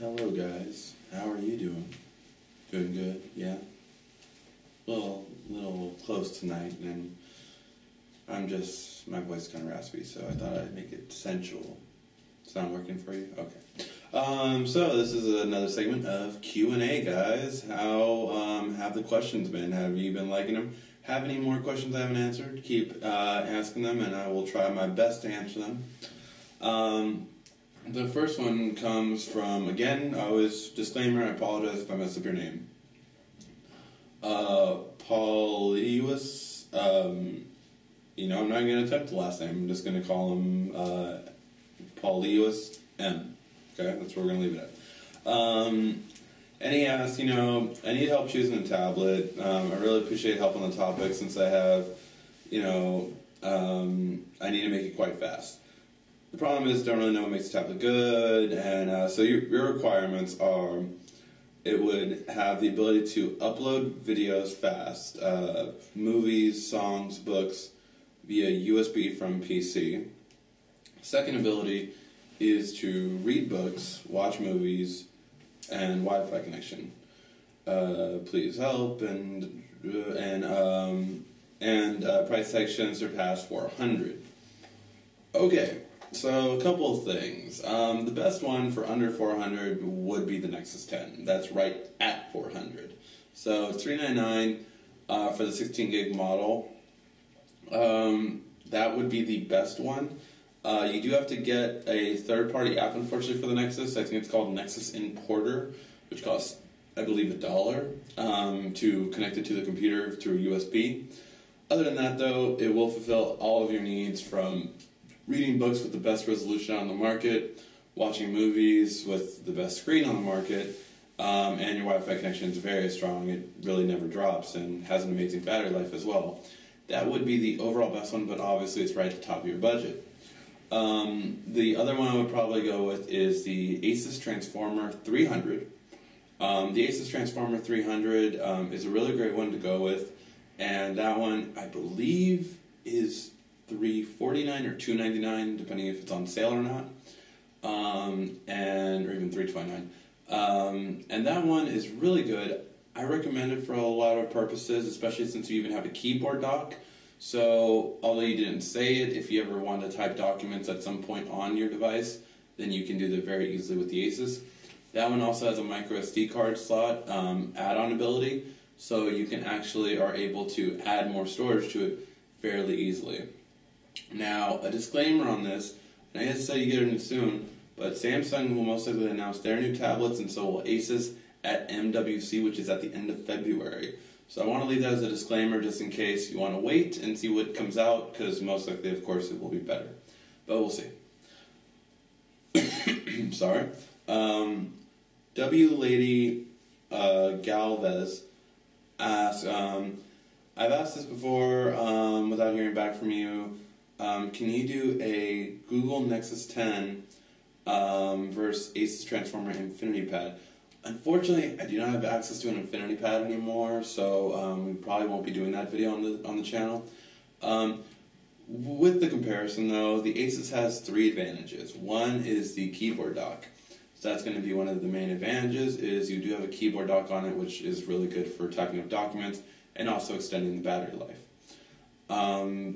Hello guys, how are you doing? Doing good, yeah? Little close tonight, and my voice is kind of raspy, so I thought I'd make it sensual. It's not working for you? Okay. So this is another segment of Q&A, guys. How have the questions been? Have you been liking them? Have any more questions I haven't answered? Keep asking them, and I will try my best to answer them. The first one comes from, again, disclaimer, I apologize if I mess up your name. Paulius, I'm not going to attempt the last name. I'm just going to call him Paulius M. Okay, that's where we're going to leave it at. And he asked, I need help choosing a tablet. I really appreciate help on the topic since I have, I need to make it quite fast. The problem is, don't really know what makes a tablet good, and so your requirements are, it would have the ability to upload videos fast, movies, songs, books, via USB from PC. Second ability is to read books, watch movies, and Wi-Fi connection. Please help, and price tag shouldn't surpass $400. Okay. So, a couple of things. The best one for under $400 would be the Nexus 10. That's right at $400. So, it's $399 for the 16 gig model. That would be the best one. You do have to get a third-party app, unfortunately, for the Nexus. I think it's called Nexus Importer, which costs, I believe, $1 to connect it to the computer through USB. Other than that, though, it will fulfill all of your needs from reading books with the best resolution on the market, watching movies with the best screen on the market, and your Wi-Fi connection is very strong. It really never drops and has an amazing battery life as well. That would be the overall best one, but obviously it's right at the top of your budget. The other one I would probably go with is the Asus Transformer 300. The Asus Transformer 300 is a really great one to go with, and that one, I believe, is $349 or $299, depending if it's on sale or not, or even $329. And that one is really good. I recommend it for a lot of purposes, especially since you even have a keyboard dock. So, although you didn't say it, if you ever want to type documents at some point on your device, then you can do that very easily with the Asus. That one also has a micro SD card slot add-on ability, so you can actually are able to add more storage to it fairly easily. Now, a disclaimer on this, and I guess say you get it soon, but Samsung will most likely announce their new tablets, and so will Asus at MWC, which is at the end of February. So I want to leave that as a disclaimer just in case you want to wait and see what comes out, because most likely, of course, it will be better. But we'll see. Sorry. W. Lady Galvez asks, I've asked this before without hearing back from you. Can you do a Google Nexus 10 versus Asus Transformer Infinity Pad? Unfortunately, I do not have access to an Infinity Pad anymore, so we probably won't be doing that video on the channel. With the comparison, though, the Asus has 3 advantages. One is the keyboard dock. So that's going to be one of the main advantages, is you do have a keyboard dock on it, which is really good for typing up documents and also extending the battery life.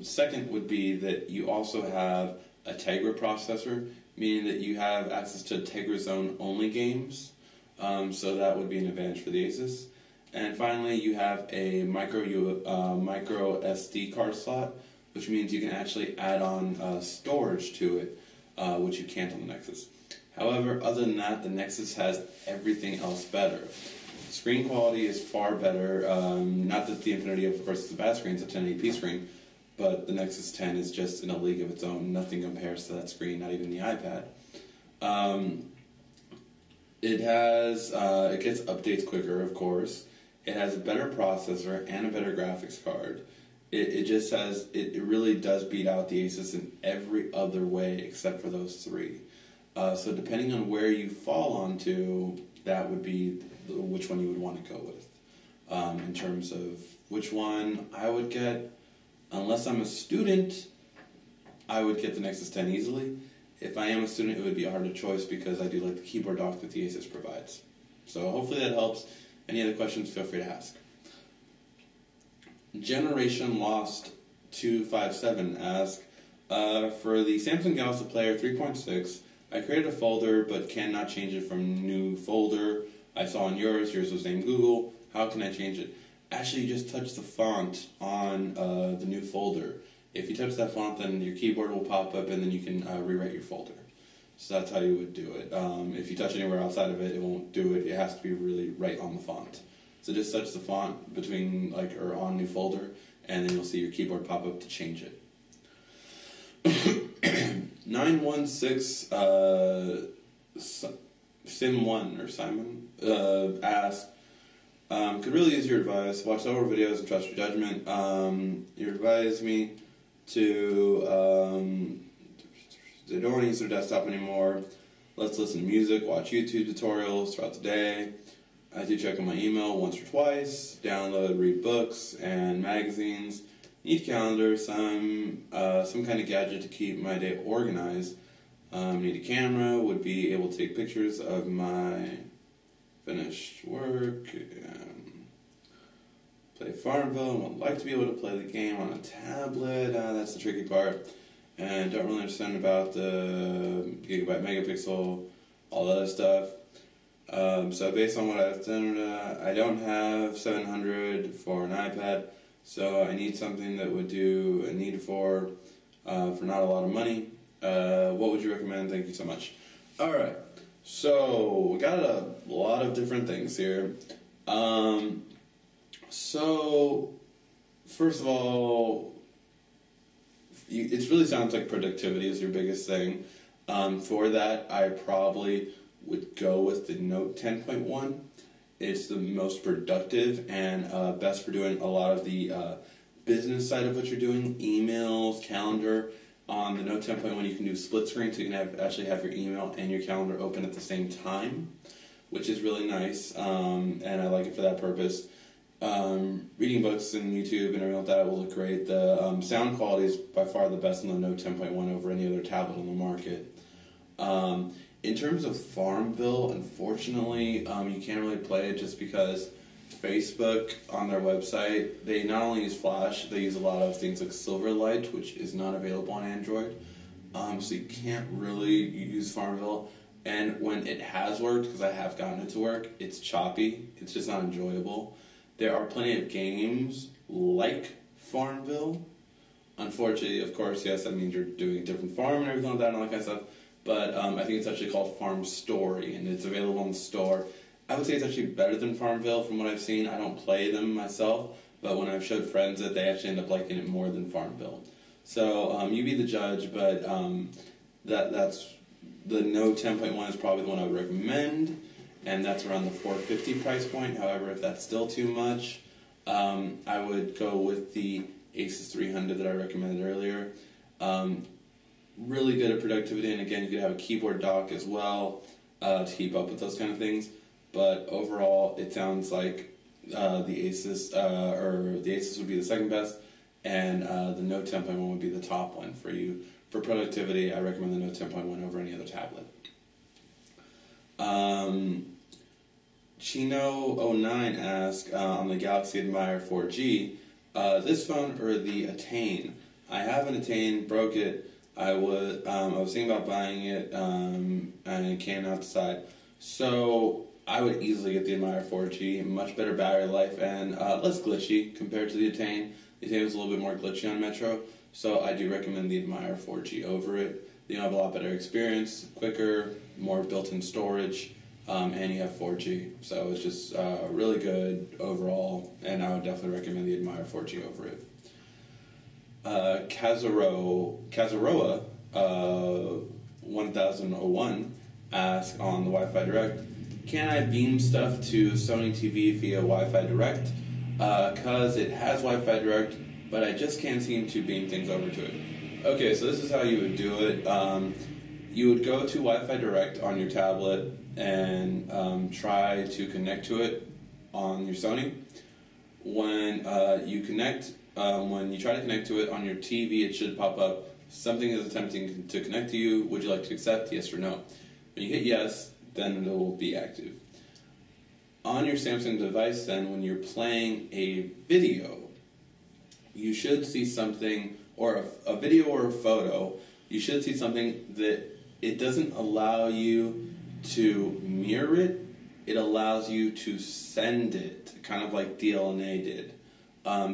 Second would be that you also have a Tegra processor, meaning that you have access to Tegra Zone only games, so that would be an advantage for the Asus. And finally, you have a micro SD card slot, which means you can actually add on storage to it, which you can't on the Nexus. However, other than that, the Nexus has everything else better. Screen quality is far better. Not that the Infinity, of course, is a bad screen, it's a 1080p screen, but the Nexus 10 is just in a league of its own. Nothing compares to that screen, not even the iPad. It gets updates quicker, of course. It has a better processor and a better graphics card. It really does beat out the Asus in every other way except for those 3. So depending on where you fall onto, that would be which one you would want to go with. In terms of which one I would get, unless I'm a student, I would get the Nexus 10 easily. if I am a student, it would be a harder choice because I do like the keyboard dock that the Asus provides. So hopefully that helps. Any other questions, feel free to ask. Generation Lost 257 asks, for the Samsung Galaxy Player 3.6, I created a folder but cannot change it from new folder. I saw on yours was named Google. How can I change it? Actually, you just touch the font on the new folder. If you touch that font, then your keyboard will pop up and then you can rewrite your folder. So that's how you would do it. If you touch anywhere outside of it, it won't do it. It has to be really right on the font. So just touch the font between, or on new folder, and then you'll see your keyboard pop up to change it. 916 Sim1 or Simon asks, could really use your advice. Watch several videos and trust your judgment. You advise me to they don't want to use their desktop anymore. Let's listen to music, watch YouTube tutorials throughout the day. I do check on my email once or twice. Download, read books and magazines. Need calendar, some kind of gadget to keep my day organized. Need a camera, would be able to take pictures of my finished work. Play Farmville, and would like to be able to play the game on a tablet. That's the tricky part. And don't really understand about the gigabyte, megapixel, all that other stuff. So based on what I've done, I don't have 700 for an iPad. So I need something that would do a need for not a lot of money. What would you recommend? Thank you so much. Alright, so we got a lot of different things here. So, first of all, it really sounds like productivity is your biggest thing. For that, I probably would go with the Note 10.1. It's the most productive and best for doing a lot of the business side of what you're doing, emails, calendar. On the Note 10.1, you can do split screen, so you can actually have your email and your calendar open at the same time, which is really nice, and I like it for that purpose. Reading books and YouTube and everything like that will look great. The sound quality is by far the best on the Note 10.1 over any other tablet on the market. In terms of Farmville, unfortunately, you can't really play it just because Facebook, on their website, they not only use Flash, they use a lot of things like Silverlight, which is not available on Android. So you can't really use Farmville. And when it has worked, because I have gotten it to work, it's choppy. It's just not enjoyable. There are plenty of games like Farmville. Unfortunately, of course, yes, that means you're doing a different farm and everything like that and all that kind of stuff. But I think it's actually called Farm Story, and it's available in the store. I would say it's actually better than Farmville from what I've seen. I don't play them myself, but when I've showed friends it, they actually end up liking it more than Farmville. So you be the judge, but that's the Note 10.1 is probably the one I would recommend, and that's around the $450 price point. However, if that's still too much, I would go with the Asus 300 that I recommended earlier. Really good at productivity, and again, you could have a keyboard dock as well to keep up with those kind of things. But overall, it sounds like the Asus would be the second best, and the Note 10.1 would be the top one for you. For productivity, I recommend the Note 10.1 over any other tablet. Chino09 asks on the Galaxy Admire 4G, this phone or the Attain? I have an Attain, broke it. I was thinking about buying it, and it cannot decide. So I would easily get the Admire 4G, much better battery life and less glitchy compared to the Attain. The Attain was a little bit more glitchy on Metro, so I do recommend the Admire 4G over it. You have a lot better experience, quicker, more built-in storage, and you have 4G. So it's just really good overall, and I would definitely recommend the Admire 4G over it. Kazaroa 1001 asks on the Wi-Fi Direct, can I beam stuff to Sony TV via Wi-Fi Direct? Because it has Wi-Fi Direct, but I just can't seem to beam things over to it. Okay, so this is how you would do it. You would go to Wi-Fi Direct on your tablet and try to connect to it on your Sony. When you try to connect to it on your TV, it should pop up something is attempting to connect to you. Would you like to accept? Yes or no. When you hit yes, then it will be active. On your Samsung device, then, when you're playing a video, you should see something, or a video or a photo, you should see something that it doesn't allow you to mirror it, it allows you to send it, kind of like DLNA did.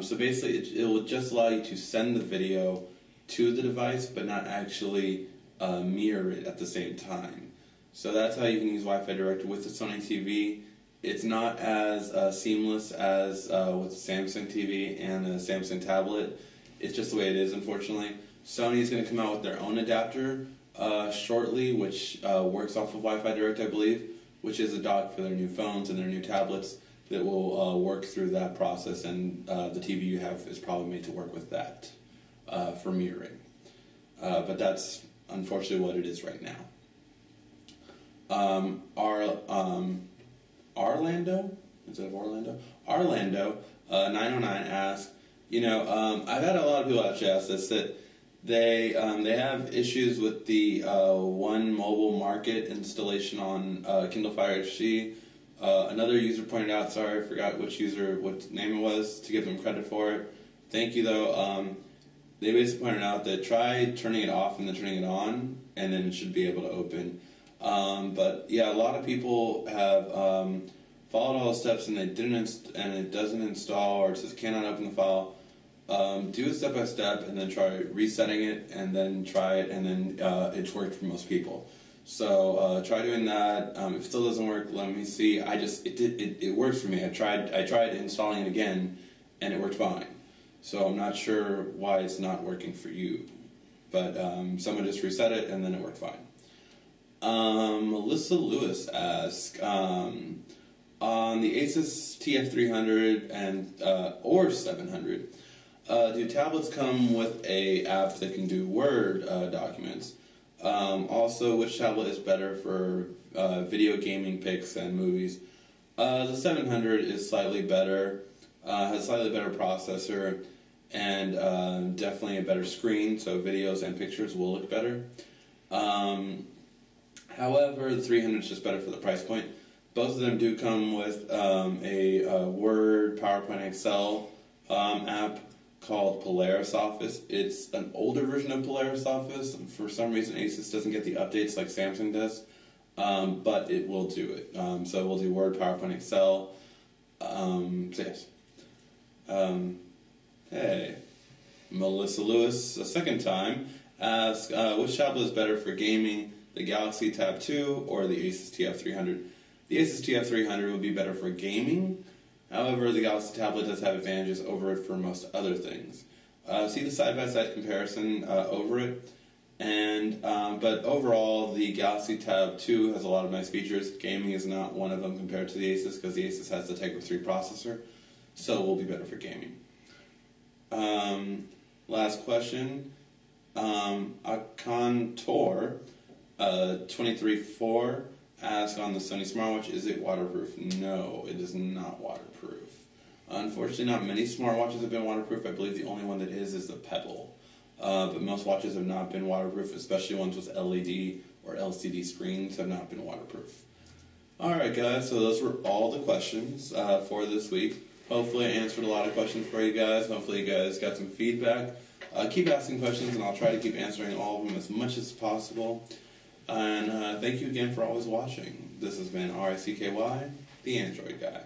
So basically, it will just allow you to send the video to the device, but not actually mirror it at the same time. So that's how you can use Wi-Fi Direct with the Sony TV. It's not as seamless as with the Samsung TV and the Samsung tablet. It's just the way it is, unfortunately. Sony is going to come out with their own adapter shortly, which works off of Wi-Fi Direct, I believe, which is a dock for their new phones and their new tablets that will work through that process, and the TV you have is probably made to work with that for mirroring. But that's unfortunately what it is right now. Orlando? Instead of Orlando? Orlando 909 asks, I've had a lot of people actually ask this, that they have issues with the One Mobile Market installation on Kindle Fire HD. Another user pointed out, sorry, I forgot what name it was, to give them credit for it. Thank you, though. They basically pointed out that try turning it off and then turning it on, and then it should be able to open. But yeah, a lot of people have followed all the steps and it doesn't install, or it says cannot open the file. Do it step by step and then try resetting it and then try it, and then it's worked for most people. So try doing that. If it still doesn't work, let me see. It works for me. I tried installing it again and it worked fine. So I'm not sure why it's not working for you. But someone just reset it and then it worked fine. Melissa Lewis asks, on the Asus TF300 and or 700, do tablets come with a app that can do Word documents? Also, which tablet is better for video gaming pics and movies? The 700 is slightly better, has a slightly better processor, and definitely a better screen, so videos and pictures will look better. However, the 300 is just better for the price point. Both of them do come with a Word, PowerPoint, Excel app called Polaris Office. It's an older version of Polaris Office. For some reason, Asus doesn't get the updates like Samsung does, but it will do it. So we'll do Word, PowerPoint, Excel. So yes. Hey, Melissa Lewis, a second time, asks, which tablet is better for gaming, the Galaxy Tab 2 or the Asus TF300? The Asus TF300 would be better for gaming. However, the Galaxy tablet does have advantages over it for most other things. See the side-by-side comparison over it. But overall, the Galaxy Tab 2 has a lot of nice features. Gaming is not one of them compared to the Asus, because the Asus has the Tegra 3 processor, so it will be better for gaming. Last question. Akantor 23.4 asks, on the Sony smartwatch, is it waterproof? No, it is not waterproof. Unfortunately, not many smartwatches have been waterproof. I believe the only one that is the Pebble. But most watches have not been waterproof, especially ones with LED or LCD screens have not been waterproof. Alright guys, so those were all the questions for this week. Hopefully I answered a lot of questions for you guys. Hopefully you guys got some feedback. Keep asking questions and I'll try to keep answering all of them as much as possible. And thank you again for always watching. This has been RICKY, the Android Guy.